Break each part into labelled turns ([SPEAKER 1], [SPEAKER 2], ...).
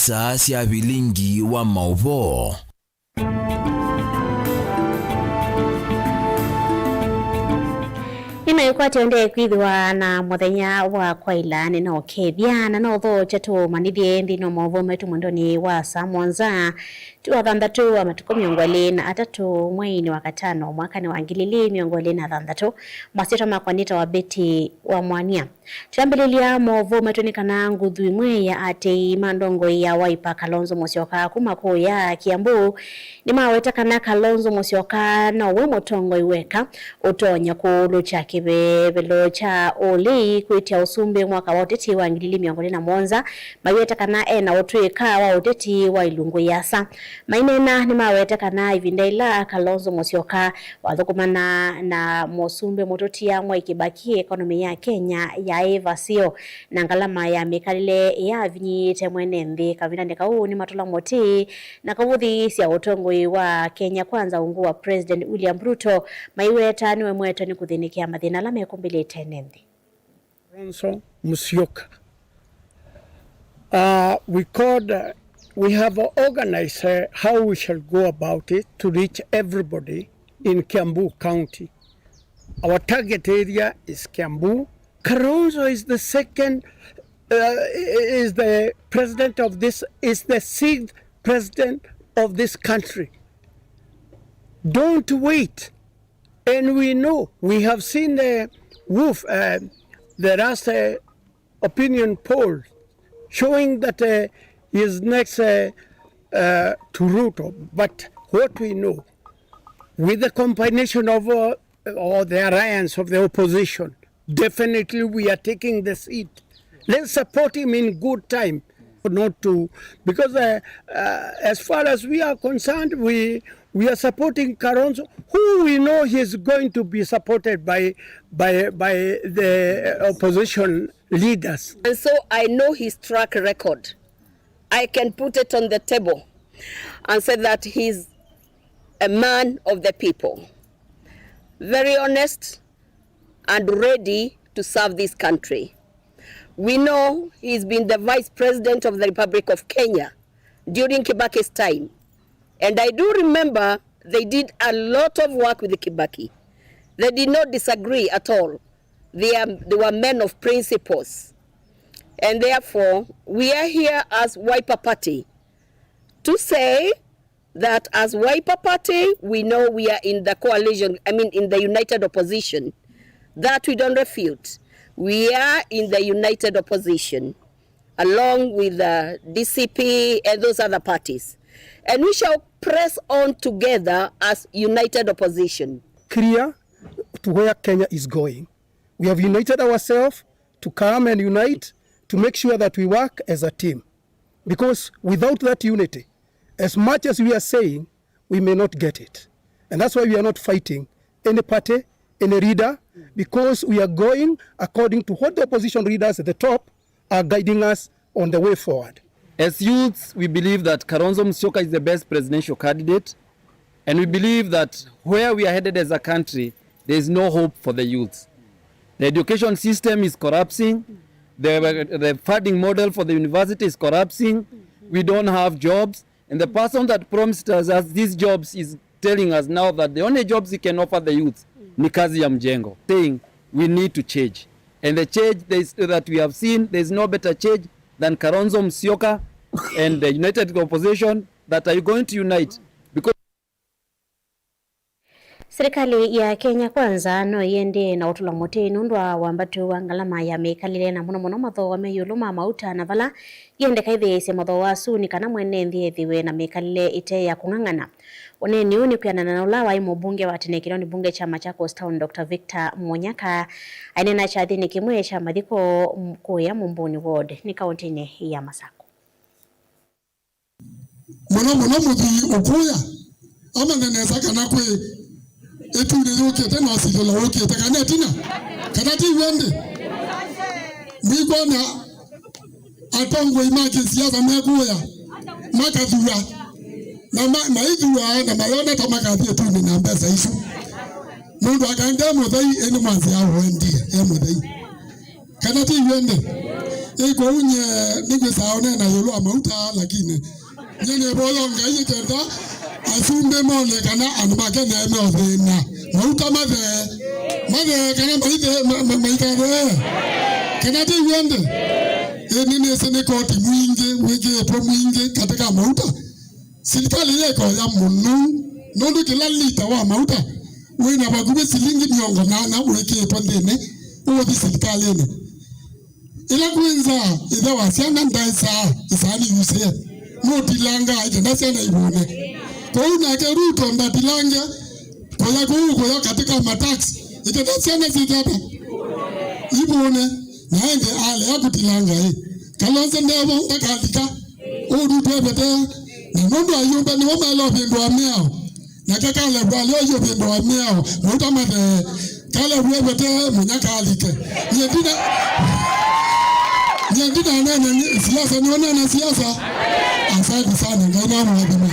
[SPEAKER 1] isaa cia bilingi wa mauvo.
[SPEAKER 2] Imekwate onde kwithwa na muthenya wa kwaila ni no kethia na no tho chetu manithie ndi no mauvo metu mwendoni wa Samwanza tuwa thandatu wa matuko miongwali na atatu mwaini wa katano mwakani wa ngilili miongwali na thandatu masito makwanita wa beti wa mwania. Tuambililia mauvo metu ni kana nguthu imwe ya ate mandongo ya Wiper Kalonzo Musyoka kumako ya Kiambu ni maweta kana Kalonzo Musyoka na we motongo iweka utonya kulucha kibebelo cha oli kwitia usumbe mwaka wa uteti wa ngilili miongoni na Mwanza maweta kana na utwika wa uteti wa Ilungu Yasa mainena ni maweta kana ivindaila Kalonzo Musyoka wathukumana na mosumbe mototia mwa Kibaki ekonomi ya Kenya ya evasio na ngalama ya mikalile ya vinyite mwene nthi kavina ndeka ni matula moti na kavuthi sia utongoi wa Kenya kwanza ungu wa President William Ruto maiweta niwe mweto ni kuthinikia mathina la mekumbilite nthi.
[SPEAKER 3] Kalonzo Musyoka we have organized how we shall go about it to reach everybody in Kiambu County. Our target area is Kiambu. Kalonzo is the second, is the president of this, is the 6th president of this country. Don't wait. And we know, we have seen the last opinion poll showing that he is next to Ruto. But what we know, with the combination of or the alliance of the opposition, definitely we are taking the seat. Let's support him in good time. Not to, because as far as we are concerned, we are supporting Kalonzo, who we know he is going to be supported by the opposition leaders.
[SPEAKER 4] And so I know his track record. I can put it on the table and say that he's a man of the people, very honest and ready to serve this country. We know he's been the Vice President of the Republic of Kenya during Kibaki's time. And I do remember they did a lot of work with Kibaki. They did not disagree at all. They were men of principles. And therefore, we are here as Wiper Party to say that as Wiper Party, we know we are in the coalition, in the united opposition. That we don't refute. We are in the united opposition, along with the DCP and those other parties. And we shall press on together as united opposition.
[SPEAKER 5] Clear to where Kenya is going. We have united ourselves to come and unite to make sure that we work as a team. Because without that unity, as much as we are saying, we may not get it. And that's why we are not fighting any party, any leader, because we are going according to what the opposition leaders at the top are guiding us on the way forward.
[SPEAKER 6] As youths, we believe that Kalonzo Musyoka is the best presidential candidate, and we believe that where we are headed as a country, there is no hope for the youths. The education system is collapsing, the funding model for the university is collapsing, we don't have jobs, and the person that promised us these jobs is telling us now that the only jobs he can offer the youth ni kazi ya mjengo, saying we need to change. And the change that we have seen, there is no better change than Kalonzo Musyoka and the united opposition that are going to unite. Because
[SPEAKER 2] serikali ya Kenya kwanza no yende na utula mote nundwa wambatu wangalama ya mekalile na muno matho wa meyuluma mauta na vala yende kaithe se matho wasu ni kana mwene nthie thiwe na mekalile ite ya kungangana. One ni uni kuyanana na ulawa imo bunge wa tenekiloni bunge cha Machakos Town Dr. Victor Mwonyaka ainena chathi ni kimwe cha mathiko mkuu ya Mumbuni Ward ni kauntini ya Masako.
[SPEAKER 7] Mwana muthi ukuya ama neneza kana kwe etu ni yokete na asilo la yokete kana tina kana ti wende migona atongo emergency ya maguya makathura na maithura na mayona tamakathie tu ni na mbesa icio mundu akanga muthai ene mwanzi ya wendi muthai kana ti wende iko unye ninge saone na yolo amauta lakini nyene boyo ngai tenda asumbe mone kana anumake na me ofena mauta mave kana maitare kana te yende nini sene koti mwingi wege po mwingi katika mauta serikali yeko ya munu nondo kila lita wa mauta wena bagube silingi miongo nana weke po ndene uwo di serikali ne ila kwenza ida wasiana ndaisa isani yuse no tilanga ite ndasiana ibone kwa una ke Ruto ndatilanga kwa ya katika mataxi ite ndasiana zitata ibone naende ale yakutilanga kalonze ndebo ngakadika Ruto bete na nondo ayumba ni wama lo pendo ameo na kakale bwalo yo pendo ameo mutamade kale bwebete munyakalike Nyandina nene siasa ni wana siasa. Asante sana ngaina mwadhima.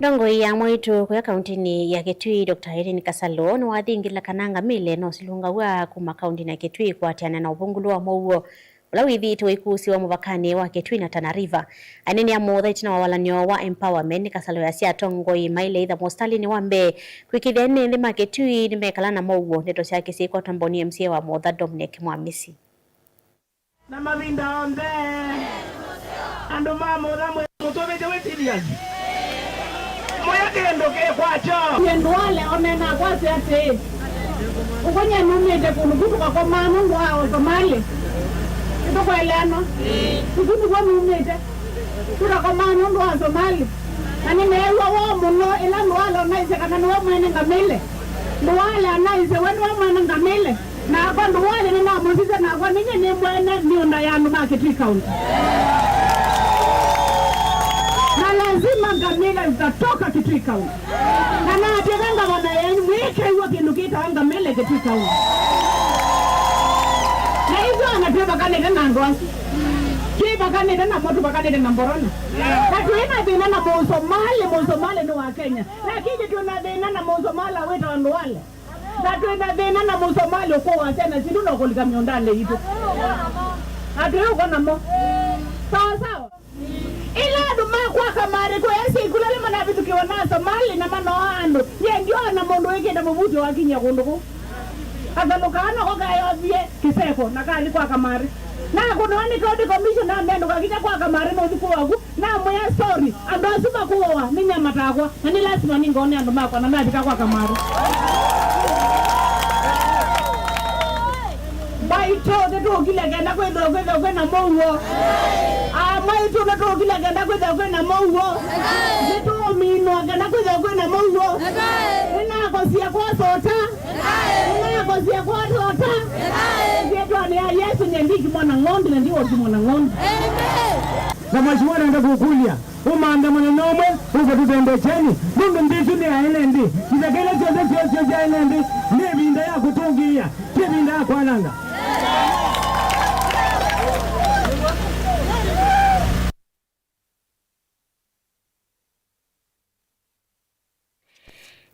[SPEAKER 2] Dongo ya mwitu kwa kaunti ya Kitui Dr. Irene Kasalo ni wathingila kananga mile no silunga wa kuma kaunti na Kitui kwa tiana na ubungulu wa mouo ulawithi tuikusi wa muvakani wa Kitui na Tana River anene ya motha itina wawalanyo wa empowerment Kasalo ya sia tongo imaile itha mostali ni wambe kwikithia nene ma Kitui ni mekalana mouo neto sia kisi kwa tamboni MCA wa motha Dominic Mwamisi
[SPEAKER 8] na mavinda onde ando motha mutobete wetiriazi moya kendo ke kwacho
[SPEAKER 9] yendo wale onena kwase ate ukonya numete kulukutu kwa mama wao Somali ito kwa elano kukutu kwa numete kura kwa mama wa Somali ani mewa wa muno ila nwalo naise kana nwa mwene ngamele nwala naise wenwa mwene ngamele na kwa nwale ni na muzisa na kwa ninye ni mwene niunda yanu ma Kitui County na lazima ngamele zitatoka Kitui County na natenga wana yenu mweke hiyo kinukita ngamele Kitui County na hivyo anateba kanete na ngosi kiba kanete na motu bakanete na mborona katuina dina na Mosomali no wa Kenya lakini tunadena na Mosomali wetu wanduale na tunadena na Mosomali kwa wasena siduno kulika miondale hito atuyo kwa namo sawa ila duma kwa kamari kwa yasi kulale manabi tukiwa na Somali na manoando ye ndio na mondo weke na mubuti wa Kenya kunduko akalokana kwa kayovie kiseko na kali kwa kamari na kunoni county commissioner ndendo kakija kwa kamari no diko wangu na moya sorry ando asuma kuwa ninya matakwa na ni lazima ningone ando makwa na ndika kwa kamari baito de to kila ganda kwa na mowo maito na to kila ganda kwa na mowo de mino ganda kwa na mowo ina kosia kwa sota ina kosia kwa sota yetu ni Yesu nyandiki mwana ng'ombe na ndio mwana ng'ombe na mashwana ndio kukulia umaandamano nomwe uko tutembecheni mungu ndicho ni aelendi kizagele chote aelendi ni binda ya kutungia ki binda ya kwananga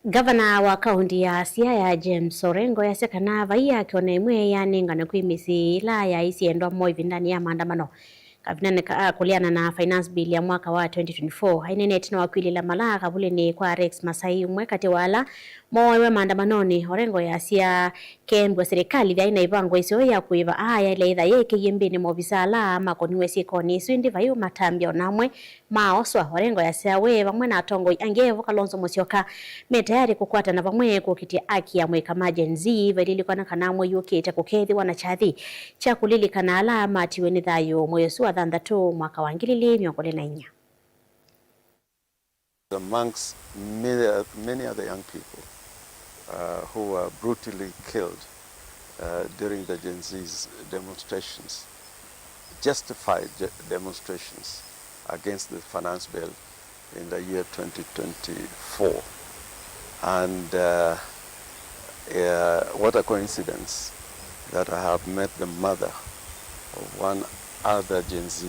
[SPEAKER 2] Gavana wa kaunti ya Siaya James Orengo yasekana vaia akiona imwe yanengana kwimisi ila ya isiendwa moivi ndani ya maandamano kavina kuliana na finance bill ya mwaka wa 2024 hainene tina wakwili la malaka kabule ni kwa Rex Masai umwe kati wala mowe maandamanoni Orengo yasia kembwa serikali vya ina ibango isio ya kuiva aya ile idha yeke yembeni mobisala ama koniwe sikoni swindi vayu matambio namwe maoswa Orengo yasia we vamwe na tongo angevo Kalonzo Musyoka metayari kukwata na vamwe kukitia aki ya mweka majenzi velilikuwa kanamwe yukete kukethi wanachathi cha kulilika alama atiweni thayo mwesu wa thandatu mwaka wa 2024
[SPEAKER 10] amongst many other young people who were brutally killed during the Gen Z's demonstrations, justified demonstrations against the finance bill in the year 2024. And what a coincidence that I have met the mother of one other Gen Z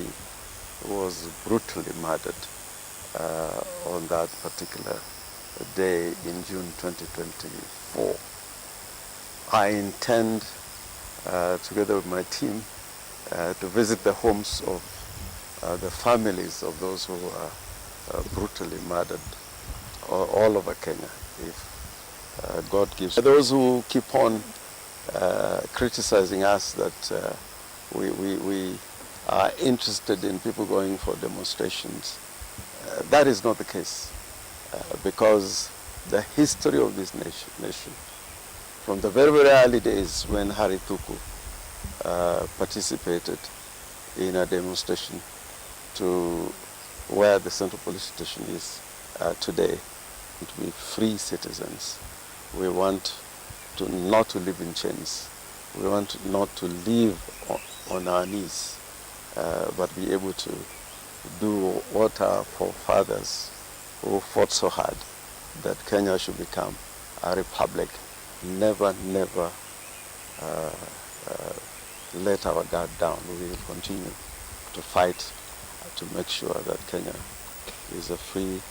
[SPEAKER 10] who was brutally murdered on that particular day in June 2024. I intend together with my team, to visit the homes of the families of those who were brutally murdered all over Kenya, if God gives. Those who keep on criticizing us that we are interested in people going for demonstrations, that is not the case, because the history of this nation, from the very, very early days when Harry Thuku participated in a demonstration to where the Central Police Station is today, to be free citizens. We want to not to live in chains. We want not to live on our knees, but be able to do what our forefathers who fought so hard that Kenya should become a republic. Never let our guard down. We will continue to fight to make sure that Kenya is a free,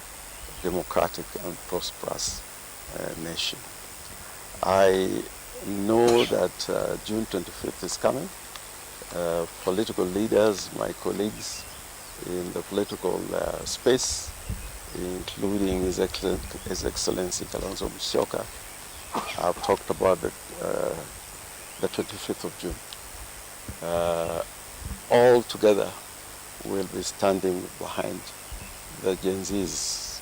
[SPEAKER 10] democratic and prosperous nation. I know that June 25th is coming. Political leaders, my colleagues in the political space, including His Excellency Kalonzo Musyoka, have talked about the 25th of June. All together we'll be standing behind the Gen Zs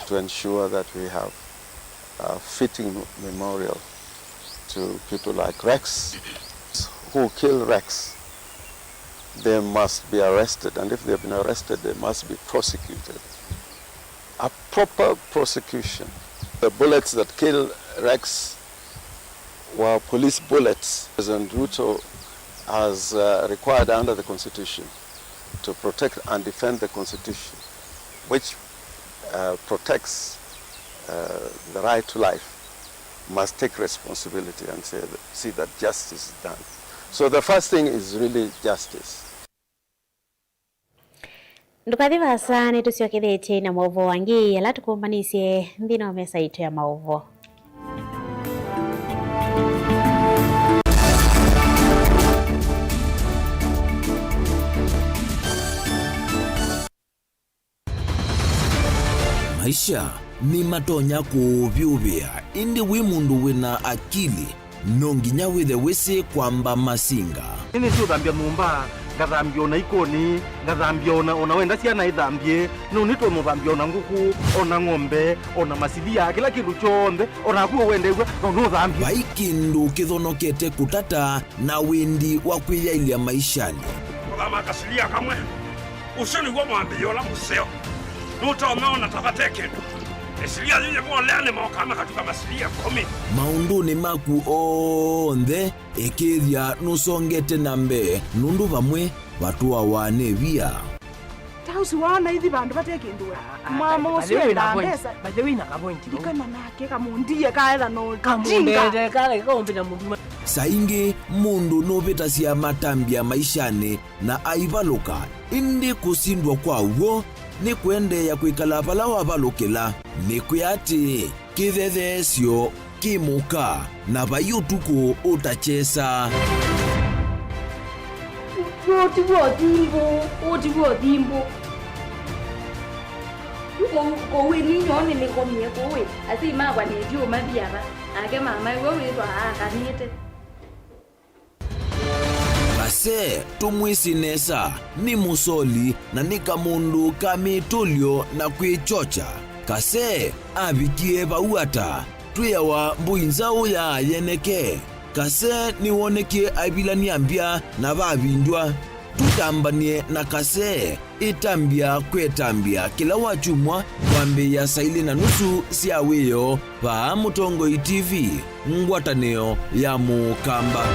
[SPEAKER 10] to ensure that we have a fitting memorial to people like Rex, who killed Rex. They must be arrested, and if they've been arrested, they must be prosecuted. A proper prosecution. The bullets that killed Rex were police bullets. President Ruto has required under the Constitution to protect and defend the Constitution, which protects the right to life, must take responsibility and see that justice is done. So the first thing is really justice.
[SPEAKER 2] Ndukathi basa nitusiokerete na mauvo wangi yala tukumbanisye ndino mesa itu ya mauvo.
[SPEAKER 1] Maisha ni matonya kuvyuvia indi wimundu wina akili nonginya withe wisi kwamba masinga.
[SPEAKER 11] Nini sio dhambia mumba, ngathambia ona ikoni, ngathambia ona wenda ciana ithambie, no nitwe muthambia ona nguku, ona ng'ombe, ona masilia, kila kindu chonthe, ona kuo wende igwa, no thambia.
[SPEAKER 1] Vai kindu kithonokete kutata na windi wa kwiyailia maishani.
[SPEAKER 12] Kama kasilia kamwe, usoni gwa mwambia ola museo. Nuta umeona tafate kindu. Esilia yeye mwolene mwokama katika masilia 10.
[SPEAKER 1] Maunduni maku onthe ekethia nusongete nambe nundu vamwe watu awane via.
[SPEAKER 9] Tausi wana hithi bandu batekindua. Mama usio na pesa.
[SPEAKER 13] Bajewi na kapointi.
[SPEAKER 9] Dikana nake kamundie kaela no.
[SPEAKER 13] Kamundete kale kombe na mundu.
[SPEAKER 1] Saingi mundu noveta cia matambia maishani na aivaluka indi kusindwa kwa uo ni kwende ya kuikala pala wavalukila ni kuyati kithethesyo kimuka na vayutuku utachesa.
[SPEAKER 9] Otiwo dimbo. Kowe ni nyone ni komye kowe. Asi magwa ni juu mabiara. Ake mama wewe ndo akanite.
[SPEAKER 1] Kase tumwisi nesa ni musoli na nika mundu kamitulio na kwichocha. Kase abikie vauata tuyawa mbuinzao ya yeneke. Kase ni woneke abilani ambia na vavindwa. Tutambanie na kase itambia kwetambia kila wachumwa wambe ya saili na nusu siaweyo va Mutongoi TV ngwataneo ya Mukamba.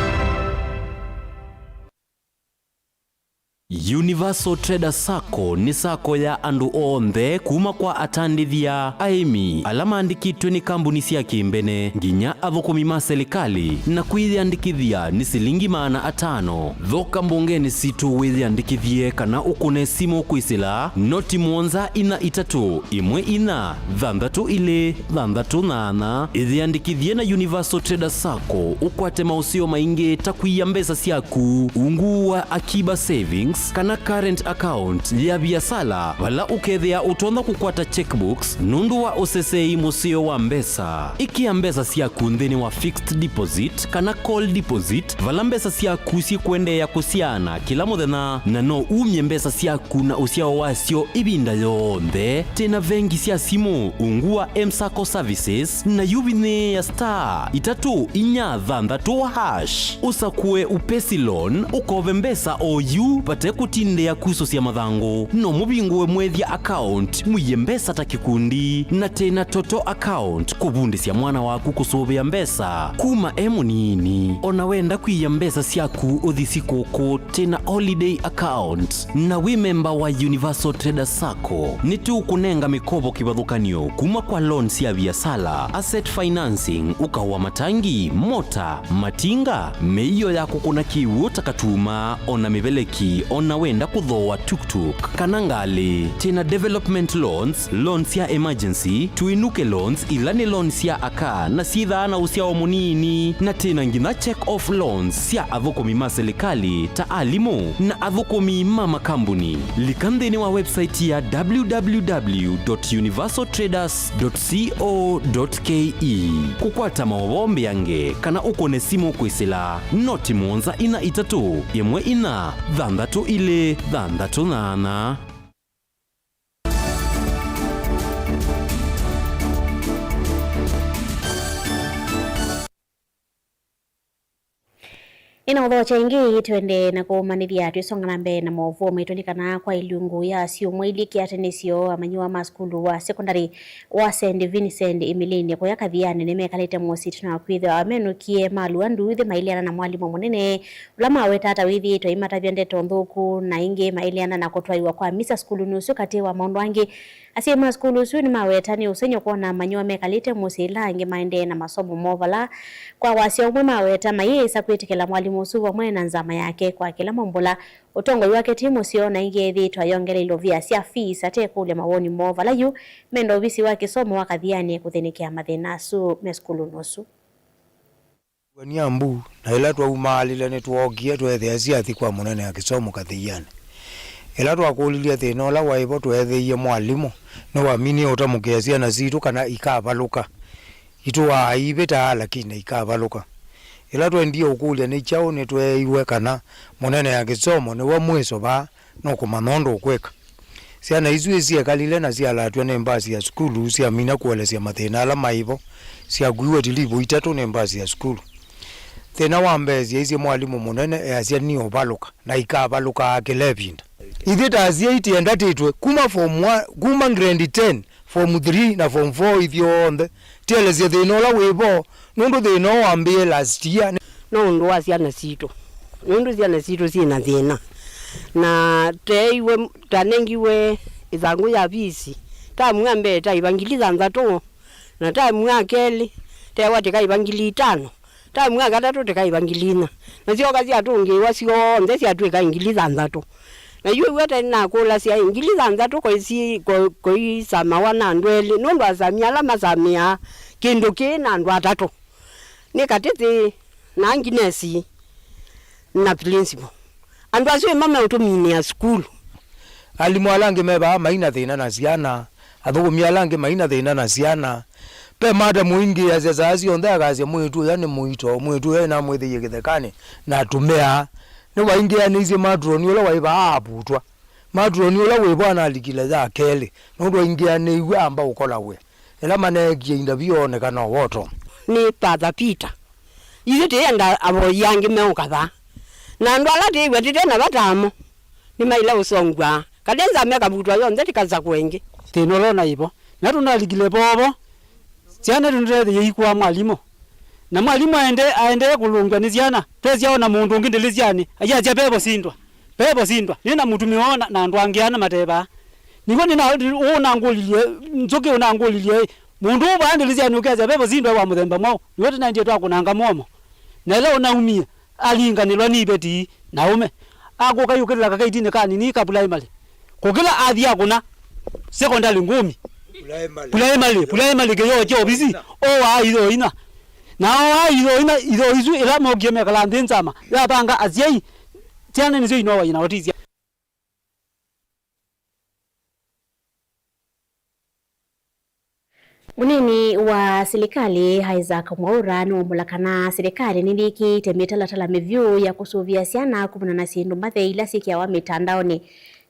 [SPEAKER 14] Universal Trader Sacco ni sako ya andu onthe kuma kwa atandithia aimi alama andikitwe ni kambuni cia kimbene nginya athukumi ma serikali na kwithiandikithia ni silingi $500. Thoka mbungeni situ withiandikithie kana ukune simu kwisila noti 743 ithiandikithie na Universal Trader Sacco ukwate mausio maingi ta kuiya mbesa ciaku ungu wa akiba savings kana current account ya biasala wala ukethia utonda kukwata checkbooks nundu wa usesei musio wa mbesa ikia mbesa ciaku nthini wa fixed deposit kana call deposit vala mbesa ciaku ci kuendea kusiana kila muthenya na no umye mbesa ciaku na usiao wasio ibinda yonthe tena vengi cia simu ungu wa M-Sacco services na yubine ya *346# usakue upesi loan ukove mbesa OU pate kutindea kuso cia mathangu no mubinguwe mwethia account muiye mbesa ta kikundi na tena toto account kubundisia mwana waku kusubia mbesa kuma munini ona wenda kuiya mbesa ciaku uthisi koko tena holiday account na we member wa Universal Trader Sacco ni tu kunenga mikopo kibathukanio kuma kwa loan cia biasala asset financing ukawa matangi mota matinga meiyo yako kuna kiwu takatuma ona mibeleki ona wenda kuthoa tuk-tuk kana ngali tena development loans ya emergency tuinuke loans ilani loans ya aka na sithana usiao munini na tena ngina check off loans ya athukumi ma serikali ta alimu na athukumi ma makambuni likanthini wa website ya www.universaltraders.co.ke kukwata mawombe yange kana ukone simu kwisila noti 743
[SPEAKER 2] ina uthocha ingi twende na kumanithia twisongana mbere na movo maitondekana kwa ilungu ya sio mwili kiatenisio amanyiwa maskulu wa secondary wa St Vincent Emilini kwa yakathiane nemekalete mositi na kwithwa amenukie malu anduthi mailiana na mwalimu munene ulama wetata withi toimata vyende tondhuku na ingi mailiana na kutwaiwa kwa misa skulu nusu kati wa maundu angi asema skulu su ni mawetani usenyo kuona manyiwa mekalete mosila ingi maende na masomo movala kwa wasio umwe maweta mayesa kwitikela mwalimu usuwa mwena nzama yake kwa kila mombola utongo wake timu sio na inge thitwa yongere ilovia cia fees ate kule mawoni movala yu mendo bisi wake somo wakathiane kuthenikia mathina su meskulu nusu
[SPEAKER 15] Waniambu na ila twaumaalile ni tuogie twethia ciathi kwa munene ya kisomo kathiane ila twakulilia thina ola waivo twetheie mwalimu no wamini utamukia ciana citu kana ikavaluka itu waibita lakini ikavaluka ila twendia ukulia ni chao ni tweiwe kana munene ya kisomo ni wa mwiso ba no kumanondo kweka ciana izu cia kalile na cia latwa ne mbasi ya skulu cia mina kuelezea mathina ala maivo cia guiwe dilivo itatu ne mbasi ya skulu thina wa mbezi ici mwalimu munene acia ni ovaluka na ikavaluka akilepinda ithita acia itienda titwe kuma form 1 kuma grade 10 form 3 na form 4 ithionthe tielezea thina ola wivo nundu thina wambie last year
[SPEAKER 16] no ndo ciana citu nundu ciana citu cina thina na teiwe tanengiwe izangu ya visi ta mwambe ta ibangiliza nzato na ta mwakeli tewa tika ibangili 5 ta mwakatatu tika ibangilina na sio kazi atungi wasio ndesi atuika ingiliza nzato na yu wete na kula sia ingiliza nzato ko sama wana ndweli nundu azamia la mazamia kindu kina ndo atatu nikatete na nginesi na principal andu asio mama utumini ya school
[SPEAKER 15] alimwalange meba maina thina na ciana athugumia lange maina thina na ciana pe mada muingi azazi onda gazi mwitu yani mwitu na mwithie githekane na tumea ni waingia nizi madroni ola waiba abutwa madroni ola webana alikile za kele ndo ingia ni iwe amba ukola we ela manegie indavione kana woto
[SPEAKER 16] ni pada pita yite yenda abo yangi meukatha na ndwala ti wetite na batamo ni maila usongwa kadenza meka butwa yonde tikaza kwenge
[SPEAKER 17] tinolona ibo na tunalikile bobo ciana tunde yikwa mwalimu na mwalimu aende kulungwa ni ciana twezi yaona mundu ngindili ciani aja bebo sindwa bebo sindwa nina mutumiona na ndwangiana mateba niko nina unangolilie nzoke unangolilie mundu ubandilizia nukeza bebo sindwa wa muthemba mwao yote na nje twakunanga momo na leo naumia alinganilwa ni beti naume ako kayukira kakaitine kani ni ka primary kokila adhi akuna secondary ngumi primary ke yo jo bisi o wa ido ina na wa ido izu ila mo geme kala ndenzama ya banga aziai tiana nizo inowa ina otizia
[SPEAKER 2] Munini wa serikali Isaac Mwaura ni mulakana serikali niliki temetalatala mevyu ya kusuvia siana kumuna na sindu mathe ila sikia wa mitandaoni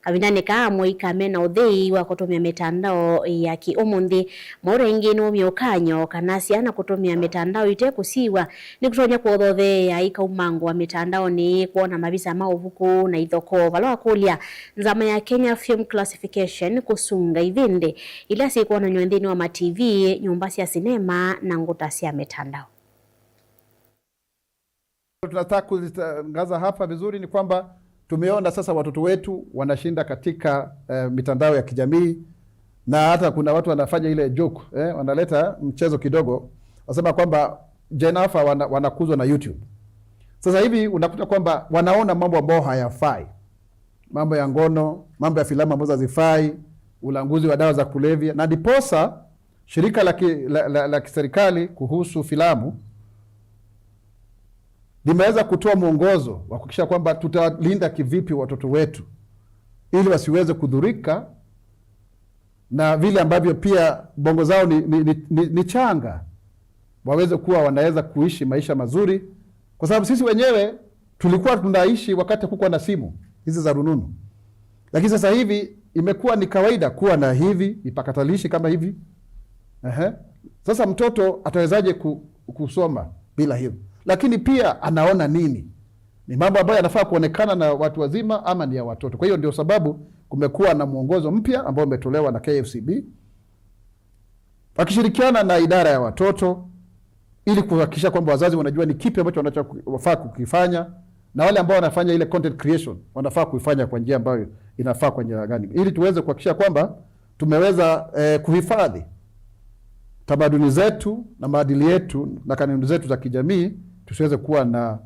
[SPEAKER 2] kabinane kamwe ikamena uthei wa kutumia mitandao ya kiumundi Mwaura ingine umiokanyo kana siana kutumia mitandao ite kusiwa ni kutonya kuothothe ya ikaumango wa mitandao ni kuona mabisa mauvuku na ithoko valwa kulia nzama ya Kenya Film Classification kusunga ivinde ila si kuona nywendeni wa ma-TV nyumba cia sinema na nguta cia mitandao.
[SPEAKER 18] Tunataka kutangaza hapa vizuri ni kwamba tumeona sasa watoto wetu wanashinda katika mitandao ya kijamii na hata kuna watu wanafanya ile joke wanaleta mchezo kidogo wasema kwamba Jenafa wanakuzwa na YouTube. Sasa hivi unakuta kwamba wanaona mambo ambayo hayafai. Mambo ya ngono, mambo ya filamu ambazo hazifai, ulanguzi wa dawa za kulevya na ndiposa shirika la kiserikali kuhusu filamu limeweza kutoa mwongozo wa kuhakikisha kwamba tutalinda kivipi watoto wetu ili wasiweze kudhurika na vile ambavyo pia bongo zao ni changa waweze kuwa wanaweza kuishi maisha mazuri, kwa sababu sisi wenyewe tulikuwa tunaishi wakati hakukuwa na simu hizi za rununu, lakini sasa hivi imekuwa ni kawaida kuwa na hivi vipakatalishi kama hivi. Sasa mtoto atawezaje kusoma bila hivyo? Lakini pia anaona nini? Ni mambo ambayo yanafaa kuonekana na watu wazima ama ni ya watoto. Kwa hiyo ndio sababu kumekuwa na mwongozo mpya ambao umetolewa na KFCB wakishirikiana na idara ya watoto ili kuhakikisha kwamba wazazi wanajua ni kipi ambacho wanafaa kukifanya na wale ambao wanafanya ile content creation wanafaa kuifanya kwa njia ambayo inafaa kwa njia gani, ili tuweze kuhakikisha kwamba tumeweza kuhifadhi tamaduni zetu na maadili yetu na kanuni zetu za kijamii, tusiweze kuwa na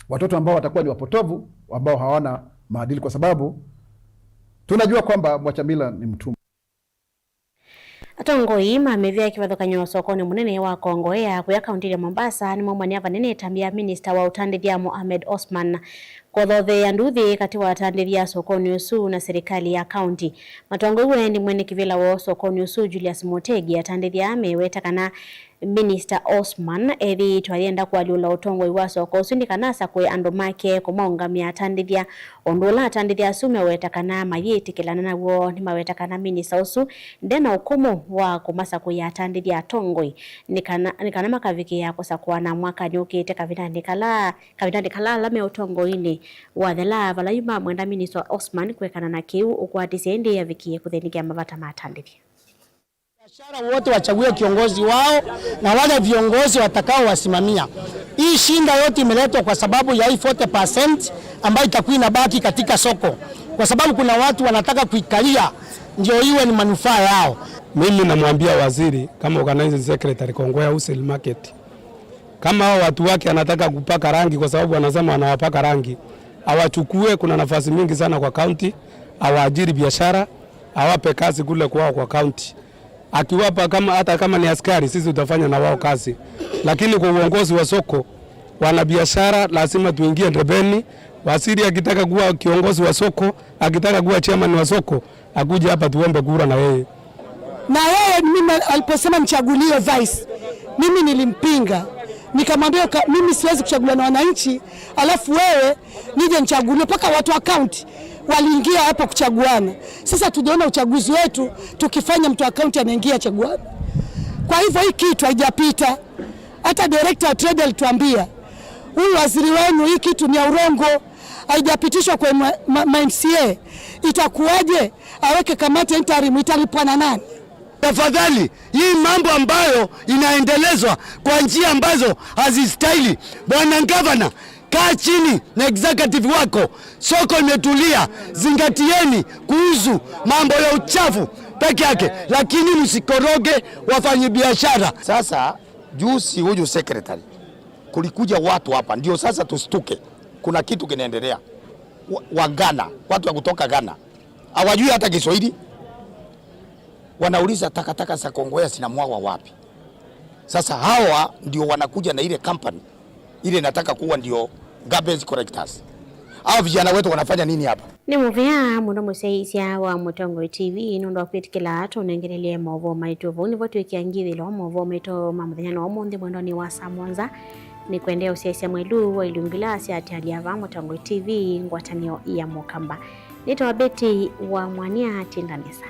[SPEAKER 18] watoto ambao watakuwa ni wapotovu ambao hawana maadili, kwa sababu tunajua kwamba mwachamila ni mtumwa.
[SPEAKER 2] Atongoi mamevya kivathukanyo sokoni munene wa Kongoea kuya kaunti ya Mombasa ni mwamwania vanene tambia minister wa utandithia Mohamed Osman kothothe ya nduthi kati wa atandithia sokoni usu na serikali ya kaunti. Matongoi ni mwene kivila wa sokoni usu Julius Motegi atandithia ameweta kana Minister Osman ethi twalienda kwaliula utongoi wa soko usundi kanasa kwe ando make kumaungamia atandithia ondula atandithia sume weta kana mayeti kilana nawo ni maweta kana minister usu ndena ukumu wa kumasa kwe atandithia tongoi nikana makaviki ya kusakwa na mwaka nyukite kavitandi kala lame utongoini wa thela valayuma mwenda minister Osman kwekana na kiu ukwatisi endi ya vikie kuthenikia mavata matandithia.
[SPEAKER 19] Biashara wote wachague kiongozi wao na wale viongozi watakao wasimamia. Hii shinda yote imeletwa kwa sababu ya hii 40% ambayo itakuwa inabaki katika soko. Kwa sababu kuna watu wanataka kuikalia ndio iwe ni manufaa yao.
[SPEAKER 20] Mimi namwambia waziri kama organizing secretary Kongowea Wholesale Market, kama hao watu wake anataka kupaka rangi kwa sababu wanasema wanawapaka rangi, awachukue. Kuna nafasi mingi sana kwa county, awaajiri biashara, awape kazi kule kwao kwa county. Akiwapa hata kama ni askari, sisi tutafanya na wao kazi. Lakini kwa uongozi wa soko, wana biashara lazima tuingie ndebeni. Waziri akitaka kuwa kiongozi wa soko, akitaka kuwa chairman wa soko, akuje hapa tuombe kura na yeye.
[SPEAKER 19] Na yeye mimi aliposema mchagulie vice, mimi nilimpinga. Nikamwambia mimi siwezi kuchaguliwa na wananchi, alafu wewe nije nichagulie. Paka watu wa county waliingia hapa kuchaguana. Sasa tunaona uchaguzi wetu tukifanya mtu wa county anaingia chaguana. Kwa hivyo hii kitu haijapita. Hata director wa trade alituambia, huyu waziri wenu hii kitu ni ya urongo, haijapitishwa kwa MCA. Itakuwaje aweke kamati interim, italipwa na nani?
[SPEAKER 21] Tafadhali, hii mambo ambayo inaendelezwa kwa njia ambazo hazistahili. Bwana Gavana, kaa chini na executive wako. Soko imetulia, zingatieni kuhusu mambo ya uchafu peke yake, lakini msikoroge wafanyi biashara.
[SPEAKER 3] Sasa juzi huyu secretary kulikuja watu hapa, ndio sasa tustuke, kuna kitu kinaendelea. Wa Ghana, watu wa kutoka Ghana hawajui hata Kiswahili, wanauliza takataka za Kongowea zinamwagwa wapi. Sasa hawa ndio wanakuja na ile company ile nataka kuwa ndio garbage collectors. Hao vijana wetu wanafanya nini hapa?
[SPEAKER 2] Ni muvia muno museisia wa Mutongo TV nundo kwitikila atu nengerelie movo maitu vuni votu ikiangithilo movo maitu mamuthenya wa mundi mwendoni wa saa mwanza ni kuendea usiaisia mwelu wa ilungilasi ati aliava Mutongo TV ngwatanio ya Mukamba. Nito Beti wa Mwania Tindanesa.